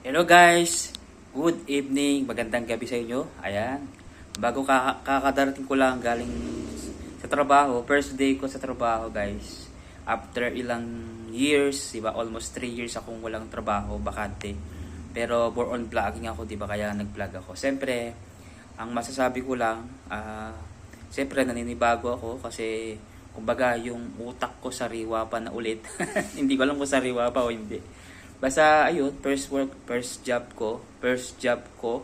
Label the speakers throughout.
Speaker 1: Hello guys! Good evening, magandang gabi sa inyo. Ayan, bago kakadarating ko lang galing sa trabaho, first day ko sa trabaho guys. After ilang years, diba, almost 3 years akong walang trabaho, bakante. Pero more on vlogging ako, diba, kaya nag-vlog ako. Siyempre, ang masasabi ko lang, siyempre naninibago ako kasi kumbaga yung utak ko sariwa pa na ulit. Hindi ko alam kung sariwa pa o hindi. Basta ayun, first job ko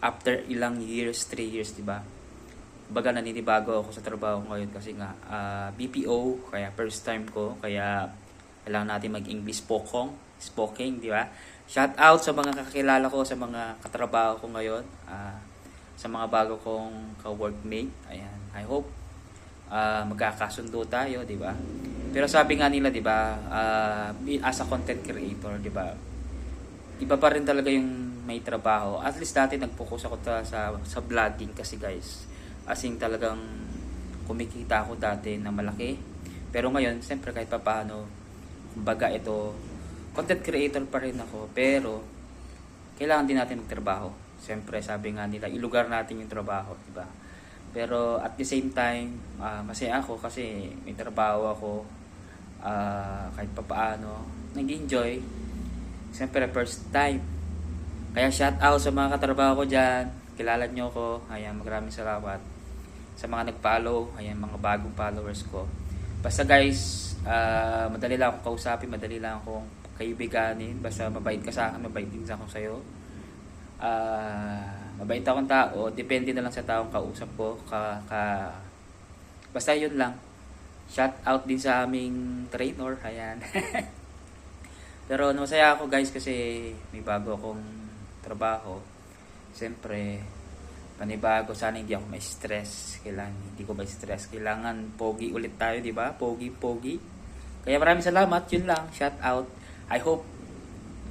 Speaker 1: after ilang years, 3 years, 'di ba? Baga naninibago ako sa trabaho ngayon kasi nga BPO, kaya first time ko, kaya kailangan natin mag-English speaking, 'di ba? Shout out sa mga kakilala ko, sa mga katrabaho ko ngayon, sa mga bago kong ka-workmate. Ayan, I hope magkakasundo tayo, 'di ba? Pero sabi nga nila, 'di ba, as a content creator, 'di ba? Iba pa rin talaga yung may trabaho. At least dati nag-focus ako sa vlogging kasi guys. As in talagang kumikita ako dati na malaki. Pero ngayon, siyempre kahit papaano, kumbaga ito, content creator pa rin ako, pero kailangan din natin magtrabaho. Siyempre, sabi nga nila, ilugar natin yung trabaho, 'di ba? Pero at the same time, masaya ako kasi may trabaho ako, kahit pa paano nag-enjoy. Siyempre first time, kaya shout out sa mga katrabaho ko dyan, kilala nyo ko. Ayan, maraming salamat sa mga nag-follow, ayan, mga bagong followers ko. Basta guys, madali lang akong kausapin, madali lang akong kaibiganin. Basta mabait ka sa akin, mabait din ako sa'yo. Mabait akong tao, depende na lang sa taong kausap ko. Basta yun lang. Shout out din sa aming trainer, ayan. Pero masaya ako guys kasi may bago akong trabaho. Siyempre, panibago, sana hindi ako ma-stress. Hindi ko ma-stress. Kailangan pogi ulit tayo, di ba? Pogi. Kaya maraming salamat, yun lang. Shout out. I hope,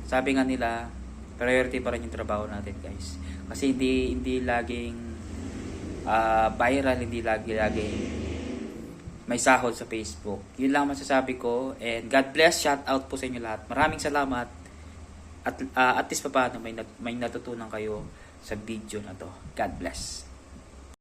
Speaker 1: sabi nga nila, priority pa rin yung trabaho natin guys. Kasi hindi laging viral, hindi laging may sahod sa Facebook. Yun lang masasabi ko. And God bless. Shout out po sa inyo lahat. Maraming salamat. At least pa paano may natutunan kayo sa video na to. God bless.